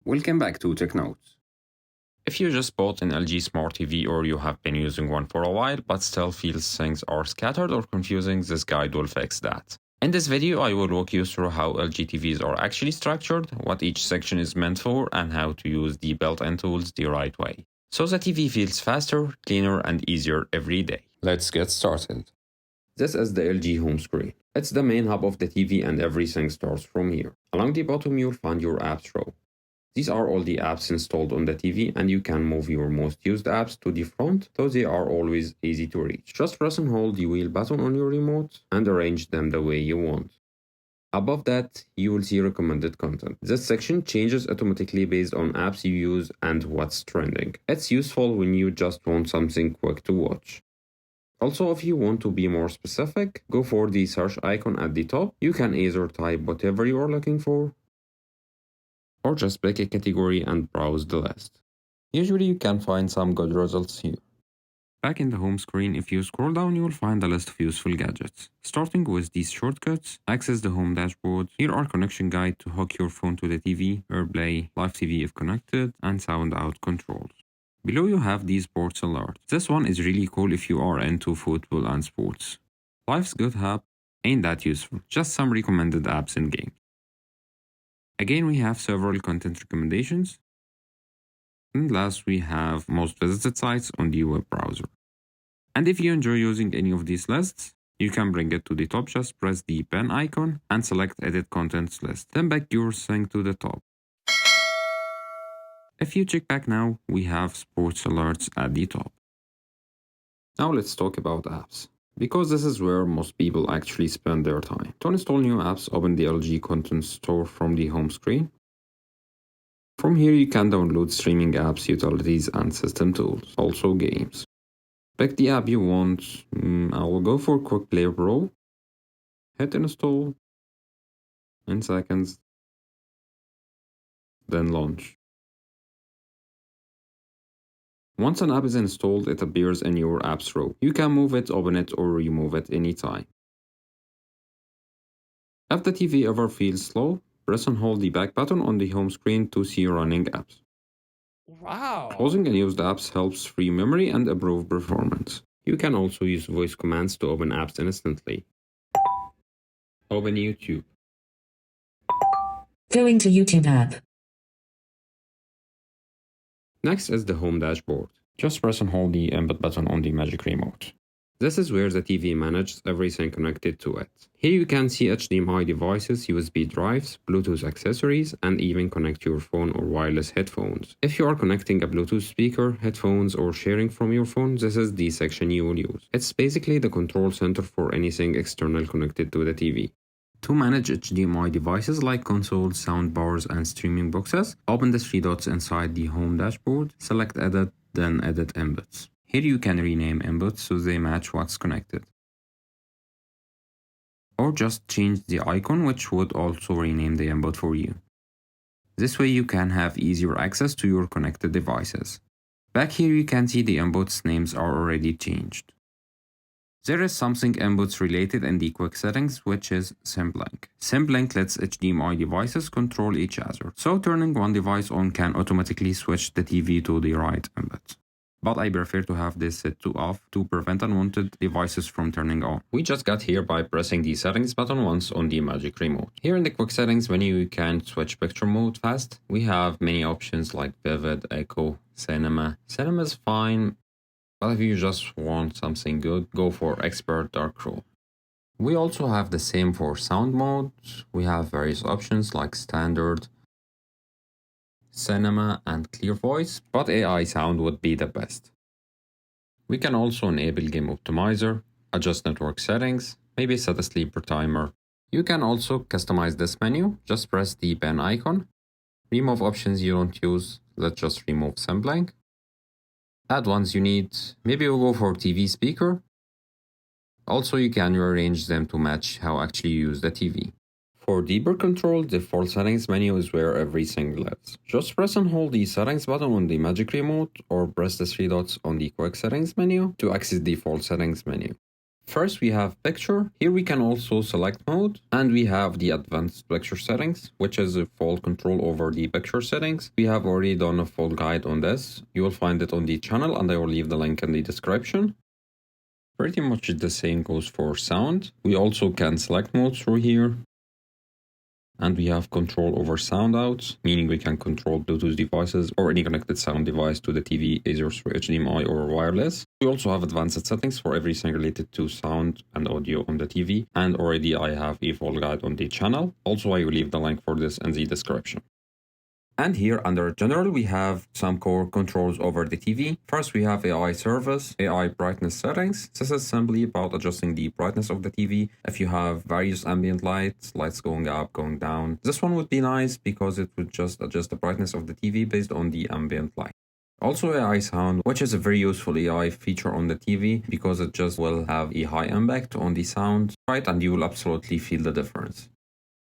Welcome back to Tech Notes. If you just bought an LG Smart TV or you have been using one for a while but still feels things are scattered or confusing, this guide will fix that. In this video, I will walk you through how LG TVs are actually structured, what each section is meant for, and how to use the built-in tools the right way, so the TV feels faster, cleaner, and easier every day. Let's get started. This is the LG home screen. It's the main hub of the TV and everything starts from here. Along the bottom, you'll find your apps row. These are all the apps installed on the TV, and you can move your most used apps to the front, though they are always easy to reach. Just press and hold the wheel button on your remote and arrange them the way you want. Above that, you will see recommended content. This section changes automatically based on apps you use and what's trending. It's useful when you just want something quick to watch. Also, if you want to be more specific, go for the search icon at the top. You can either type whatever you are looking for, or just pick a category and browse the list. Usually you can find some good results here. Back in the home screen, if you scroll down, you will find a list of useful gadgets. Starting with these shortcuts, access the home dashboard. Here are connection guide to hook your phone to the TV, AirPlay, Live TV if connected, and sound out controls. Below you have these sports alerts. This one is really cool if you are into football and sports. Life's Good app ain't that useful, just some recommended apps in games. Again, we have several content recommendations. And last, we have most visited sites on the web browser. And if you enjoy using any of these lists, you can bring it to the top. Just press the pen icon and select Edit Contents List. Then back your thing to the top. If you check back now, we have sports alerts at the top. Now let's talk about apps, because this is where most people actually spend their time. To install new apps, open the LG Content Store from the home screen. From here, you can download streaming apps, utilities, and system tools, also games. Pick the app you want. I will go for Quick Play Pro. Hit install in seconds, then launch. Once an app is installed, it appears in your apps row. You can move it, open it, or remove it anytime. If the TV ever feels slow, press and hold the back button on the home screen to see running apps. Wow! Closing unused apps helps free memory and improve performance. You can also use voice commands to open apps instantly. Open YouTube. Going to YouTube app. Next is the home dashboard. Just press and hold the input button on the Magic Remote. This is where the TV manages everything connected to it. Here you can see HDMI devices, USB drives, Bluetooth accessories, and even connect your phone or wireless headphones. If you are connecting a Bluetooth speaker, headphones, or sharing from your phone, this is the section you will use. It's basically the control center for anything external connected to the TV. To manage HDMI devices like consoles, soundbars, and streaming boxes, open the three dots inside the home dashboard, select Edit, then Edit Inputs. Here you can rename inputs so they match what's connected. Or just change the icon, which would also rename the input for you. This way you can have easier access to your connected devices. Back here you can see the inputs names are already changed. There is something inputs related in the quick settings, which is SymLink. SymLink lets HDMI devices control each other, so turning one device on can automatically switch the TV to the right input. But I prefer to have this set to off to prevent unwanted devices from turning on. We just got here by pressing the settings button once on the Magic Remote. Here in the quick settings menu, you can switch picture mode fast. We have many options like Vivid, Echo, Cinema. Cinema is fine, but if you just want something good, go for Expert Darkroom. We also have the same for sound mode. We have various options like Standard, Cinema, and Clear Voice, but AI sound would be the best. We can also enable Game Optimizer, adjust network settings, maybe set a sleeper timer. You can also customize this menu. Just press the pen icon. Remove options you don't use. Let's just remove SymLink. Add ones you need. Maybe we'll go for TV speaker. Also, you can rearrange them to match how actually you use the TV. For deeper control, the default settings menu is where everything lives. Just press and hold the settings button on the Magic Remote or press the three dots on the quick settings menu to access the default settings menu. First, we have picture. Here we can also select mode, and we have the advanced picture settings, which is a full control over the picture settings. We have already done a full guide on this. You will find it on the channel, and I will leave the link in the description. Pretty much the same goes for sound. We also can select mode through here. And we have control over sound outs, meaning we can control Bluetooth devices or any connected sound device to the TV, either through HDMI or wireless. We also have advanced settings for everything related to sound and audio on the TV. And already I have a full guide on the channel. Also, I will leave the link for this in the description. And here under General, we have some core controls over the TV. First, we have AI service, AI brightness settings. This is simply about adjusting the brightness of the TV. If you have various ambient lights going up, going down, this one would be nice because it would just adjust the brightness of the TV based on the ambient light. Also AI sound, which is a very useful AI feature on the TV because it just will have a high impact on the sound, right? And you will absolutely feel the difference.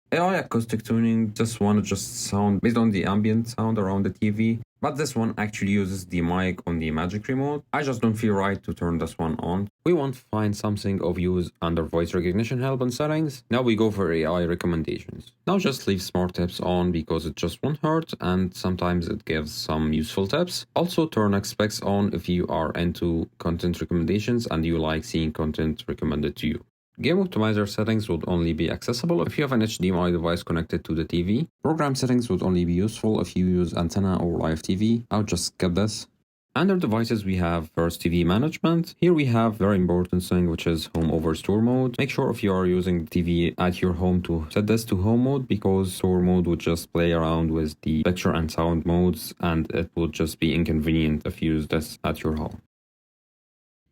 AI acoustic tuning, this one adjusts sound based on the ambient sound around the TV, but this one actually uses the mic on the magic remote. I just don't feel right to turn this one on. We want to find something of use under voice recognition help and settings. Now we go for AI recommendations. Now just leave smart tips on because it just won't hurt and sometimes it gives some useful tips. Also turn expects on if you are into content recommendations and you like seeing content recommended to you. Game optimizer settings would only be accessible if you have an HDMI device connected to the TV. Program settings would only be useful if you use antenna or live TV. I'll just skip this. Under devices, we have first TV management. Here we have very important thing, which is home over store mode. Make sure if you are using TV at your home to set this to home mode because store mode would just play around with the picture and sound modes and it would just be inconvenient if you use this at your home.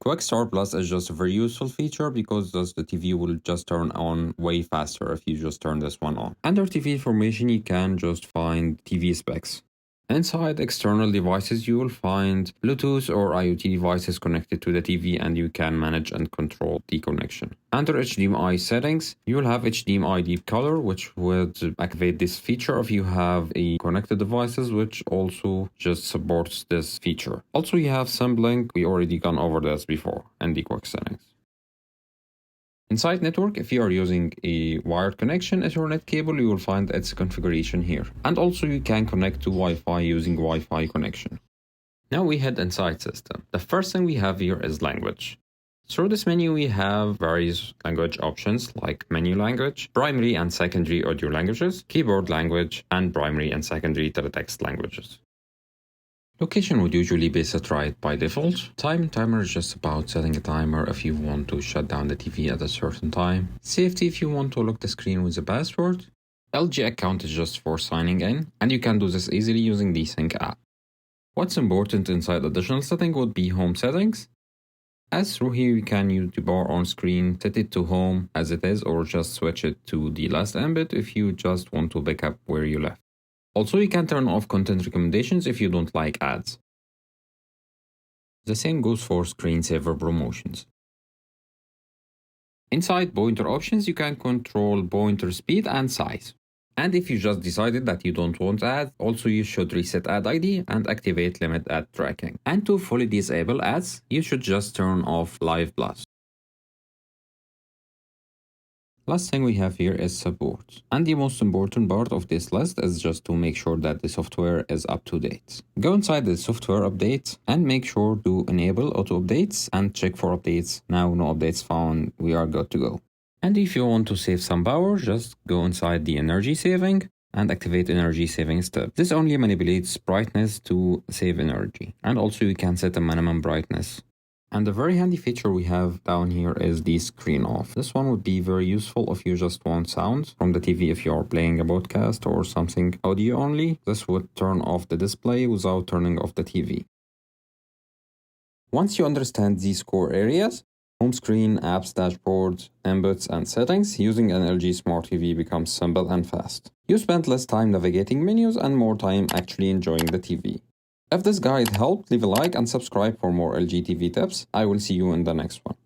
Quick Start Plus is just a very useful feature because the TV will just turn on way faster if you just turn this one on. Under TV information, you can just find TV specs. Inside external devices, you will find Bluetooth or IoT devices connected to the TV and you can manage and control the connection. Under HDMI settings, you will have HDMI deep color, which would activate this feature if you have a connected devices, which also just supports this feature. Also, you have sampling. We already gone over this before in the quick settings. Inside network, if you are using a wired connection Ethernet cable, you will find its configuration here. And also you can connect to Wi-Fi using Wi-Fi connection. Now we head inside system. The first thing we have here is language. Through this menu, we have various language options like menu language, primary and secondary audio languages, keyboard language, and primary and secondary teletext languages. Location would usually be set right by default. Timer is just about setting a timer if you want to shut down the TV at a certain time. Safety if you want to lock the screen with a password. LG account is just for signing in, and you can do this easily using the Sync app. What's important inside additional setting would be home settings. As through here you can use the bar on screen, set it to home as it is or just switch it to the last input if you just want to pick up where you left. Also, you can turn off content recommendations if you don't like ads. The same goes for screensaver promotions. Inside pointer options, you can control pointer speed and size. And if you just decided that you don't want ads, also you should reset ad ID and activate limit ad tracking. And to fully disable ads, you should just turn off Live Plus. Last thing we have here is support. And the most important part of this list is just to make sure that the software is up to date. Go inside the software updates and make sure to enable auto updates and check for updates. Now no updates found, we are good to go. And if you want to save some power, just go inside the energy saving and activate energy saving step. This only manipulates brightness to save energy. And also you can set a minimum brightness. And a very handy feature we have down here is the screen off. This one would be very useful if you just want sound from the TV if you're playing a podcast or something audio only. This would turn off the display without turning off the TV. Once you understand these core areas, home screen, apps, dashboard, inputs, and settings, using an LG Smart TV becomes simple and fast. You spend less time navigating menus and more time actually enjoying the TV. If this guide helped, leave a like and subscribe for more LG TV tips. I will see you in the next one.